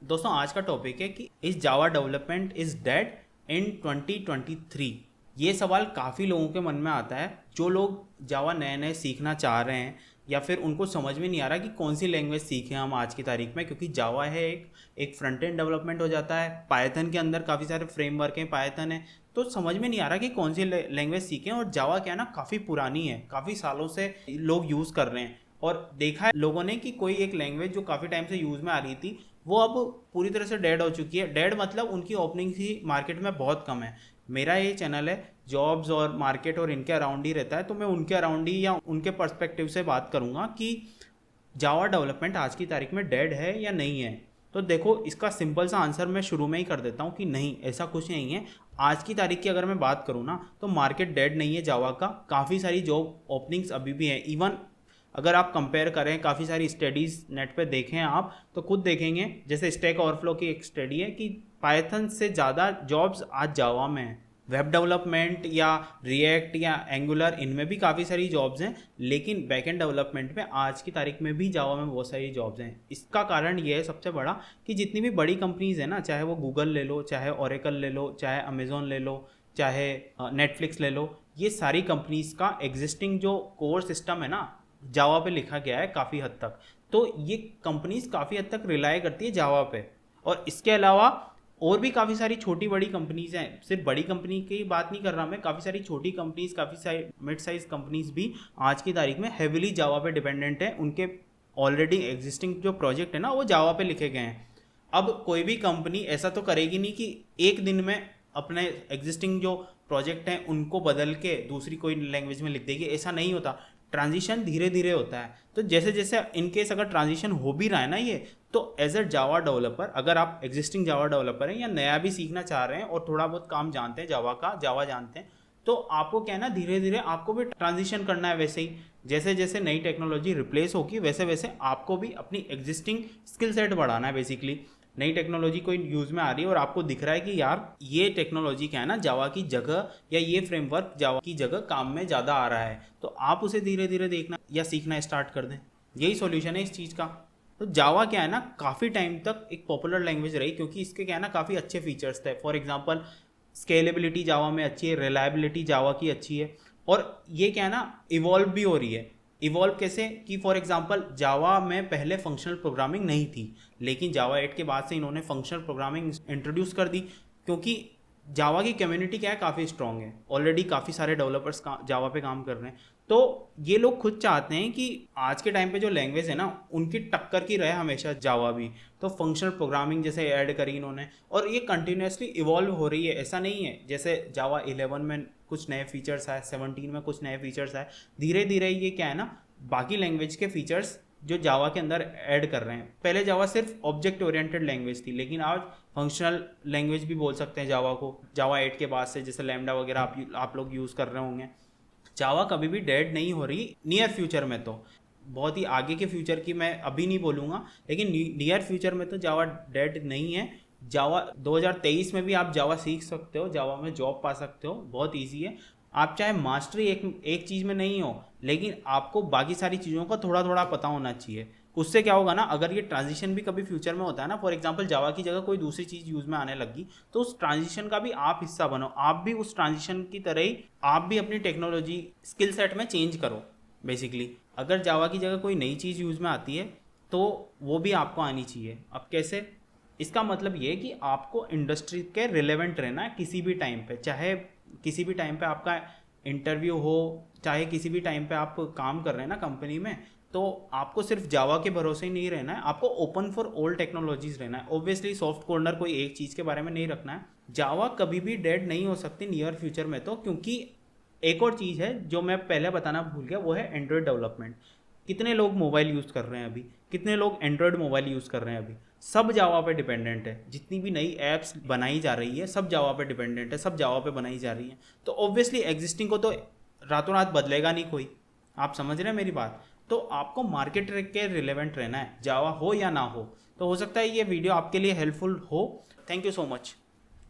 दोस्तों आज का टॉपिक है कि is Java development is dead in 2023। ये सवाल काफ़ी लोगों के मन में आता है जो लोग जावा नए नए सीखना चाह रहे हैं या फिर उनको समझ में नहीं आ रहा कि कौन सी लैंग्वेज सीखें हम आज की तारीख में, क्योंकि जावा है एक फ्रंट एंड डेवलपमेंट हो जाता है। पाइथन के अंदर काफ़ी सारे फ्रेमवर्क हैं, पाइथन है, तो समझ में नहीं आ रहा कि कौन सी लैंग्वेज सीखें। और जावा क्या है ना, काफ़ी पुरानी है, काफ़ी सालों से लोग यूज़ कर रहे हैं और देखा है लोगों ने कि कोई एक लैंग्वेज जो काफ़ी टाइम से यूज़ में आ रही थी वो अब पूरी तरह से डेड हो चुकी है। डेड मतलब उनकी ओपनिंग ही मार्केट में बहुत कम है। मेरा ये चैनल है जॉब्स और मार्केट और इनके अराउंड ही रहता है, तो मैं उनके अराउंड ही या उनके पर्सपेक्टिव से बात करूँगा कि जावा डेवलपमेंट आज की तारीख में डेड है या नहीं है। तो देखो, इसका सिंपल सा आंसर मैं शुरू में ही कर देता हूँ कि नहीं, ऐसा कुछ नहीं है। आज की तारीख की अगर मैं बात करूँ ना, तो मार्केट डेड नहीं है जावा का। काफ़ी सारी जॉब ओपनिंग्स अभी भी हैं। इवन अगर आप कंपेयर करें, काफ़ी सारी स्टडीज़ नेट पे देखें आप तो खुद देखेंगे, जैसे स्टैक ओवरफ्लो की एक स्टडी है कि पाइथन से ज़्यादा जॉब्स आज जावा में हैं। वेब डेवलपमेंट या रिएक्ट या एंगुलर, इनमें भी काफ़ी सारी जॉब्स हैं, लेकिन बैकएंड डेवलपमेंट में आज की तारीख में भी जावा में बहुत सारी जॉब्स हैं। इसका कारण ये है सबसे बड़ा कि जितनी भी बड़ी कंपनीज़ हैं ना, चाहे वो गूगल ले लो, चाहे ओरेकल ले लो, चाहे अमेजोन ले लो, चाहे नेटफ्लिक्स ले लो, ये सारी कंपनीज़ का एग्जिस्टिंग जो कोर सिस्टम है ना, जावा पे लिखा गया है काफ़ी हद तक। तो ये कंपनीज काफ़ी हद तक रिलाय करती है जावा पे। और इसके अलावा और भी काफ़ी सारी छोटी बड़ी कंपनीज हैं, सिर्फ बड़ी कंपनी की बात नहीं कर रहा मैं, काफ़ी सारी छोटी कंपनीज, काफ़ी सारी मिड साइज कंपनीज भी आज की तारीख में हेविली जावा पे डिपेंडेंट है। उनके ऑलरेडी एग्जिस्टिंग जो प्रोजेक्ट है ना, वो जावा पे लिखे गए हैं। अब कोई भी कंपनी ऐसा तो करेगी नहीं कि एक दिन में अपने एग्जिस्टिंग जो प्रोजेक्ट हैं उनको बदल के दूसरी कोई लैंग्वेज में लिख देगी, ऐसा नहीं होता। ट्रांजिशन धीरे धीरे होता है। तो जैसे जैसे इनकेस अगर ट्रांजिशन हो भी रहा है ना, ये तो एज अ जावा डेवलपर, अगर आप एग्जिस्टिंग जावा डेवलपर हैं या नया भी सीखना चाह रहे हैं और थोड़ा बहुत काम जानते हैं जावा का, जावा जानते हैं, तो आपको क्या है ना, धीरे धीरे आपको भी ट्रांजिशन करना है। वैसे ही जैसे जैसे नई टेक्नोलॉजी रिप्लेस होगी वैसे वैसे आपको भी अपनी एग्जिस्टिंग स्किल सेट बढ़ाना है। बेसिकली नई टेक्नोलॉजी कोई यूज़ में आ रही है और आपको दिख रहा है कि यार ये टेक्नोलॉजी क्या है ना, जावा की जगह या ये फ्रेमवर्क जावा की जगह काम में ज़्यादा आ रहा है, तो आप उसे धीरे धीरे देखना या सीखना स्टार्ट कर दें। यही सॉल्यूशन है इस चीज़ का। तो जावा क्या है ना, काफ़ी टाइम तक एक पॉपुलर लैंग्वेज रही क्योंकि इसके क्या है ना, काफ़ी अच्छे फीचर्स थे। फॉर एग्जांपल स्केलेबिलिटी जावा में अच्छी है, रिलायबिलिटी जावा की अच्छी है, और ये क्या है ना, इवॉल्व भी हो रही है। इवॉल्व कैसे कि फॉर एग्जांपल जावा में पहले फंक्शनल प्रोग्रामिंग नहीं थी, लेकिन जावा 8 के बाद से इन्होंने फंक्शनल प्रोग्रामिंग इंट्रोड्यूस कर दी, क्योंकि जावा की कम्युनिटी क्या है, काफ़ी स्ट्रांग है। ऑलरेडी काफ़ी सारे डेवलपर्स जावा पे काम कर रहे हैं। तो ये लोग खुद चाहते हैं कि आज के टाइम पे जो लैंग्वेज है ना, उनकी टक्कर की रहे हमेशा जावा भी। तो फंक्शनल प्रोग्रामिंग जैसे ऐड करी इन्होंने, और ये कंटिन्यूसली इवॉल्व हो रही है। ऐसा नहीं है जैसे जावा 11 में कुछ नए फीचर्स आए, 17 में कुछ नए फीचर्स आए, धीरे धीरे ये क्या है ना, बाकी लैंग्वेज के फीचर्स जो जावा के अंदर ऐड कर रहे हैं। पहले जावा सिर्फ ऑब्जेक्ट ओरिएंटेड लैंग्वेज थी, लेकिन आज फंक्शनल लैंग्वेज भी बोल सकते हैं जावा को। जावा 8 के बाद से जैसे लैम्डा वगैरह आप लोग यूज़ कर रहे होंगे। जावा कभी भी डेड नहीं हो रही नियर फ्यूचर में। तो बहुत ही आगे के फ्यूचर की मैं अभी नहीं बोलूँगा, लेकिन नियर फ्यूचर में तो जावा डेड नहीं है। जावा 2023 में भी आप जावा सीख सकते हो, जावा में जॉब पा सकते हो, बहुत ईजी है। आप चाहे मास्टरी एक चीज़ में नहीं हो, लेकिन आपको बाकी सारी चीज़ों का थोड़ा थोड़ा पता होना चाहिए। उससे क्या होगा ना, अगर ये ट्रांजिशन भी कभी फ्यूचर में होता है ना, फॉर एग्जांपल जावा की जगह कोई दूसरी चीज़ यूज़ में आने लगी, तो उस ट्रांजिशन का भी आप हिस्सा बनो। आप भी उस ट्रांजिशन की तरह ही आप भी अपनी टेक्नोलॉजी स्किल सेट में चेंज करो। बेसिकली अगर जावा की जगह कोई नई चीज़ यूज़ में आती है तो वो भी आपको आनी चाहिए। अब कैसे? इसका मतलब ये है कि आपको इंडस्ट्री के रिलेवेंट रहना है किसी भी टाइम पे। चाहे किसी भी टाइम पे आपका इंटरव्यू हो, चाहे किसी भी टाइम पे आप काम कर रहे हैं ना कंपनी में, तो आपको सिर्फ जावा के भरोसे ही नहीं रहना है, आपको ओपन फॉर ऑल टेक्नोलॉजीज रहना है। ऑब्वियसली सॉफ्ट कॉर्नर कोई एक चीज़ के बारे में नहीं रखना है। जावा कभी भी डेड नहीं हो सकती नियर फ्यूचर में, तो क्योंकि एक और चीज़ है जो मैं पहले बताना भूल गया, वो है एंड्रॉयड डेवलपमेंट। कितने लोग मोबाइल यूज़ कर रहे हैं अभी, कितने लोग एंड्रॉयड मोबाइल यूज़ कर रहे हैं अभी? सब जावा पे डिपेंडेंट है। जितनी भी नई ऐप्स बनाई जा रही है सब जावा पे डिपेंडेंट है, सब जावा पे बनाई जा रही है। तो ऑब्वियसली एग्जिस्टिंग को तो रातों रात बदलेगा नहीं कोई। आप समझ रहे हैं मेरी बात? तो आपको मार्केट के रिलेवेंट रहना है, जावा हो या ना हो। तो हो सकता है ये वीडियो आपके लिए हेल्पफुल हो। Thank you so much.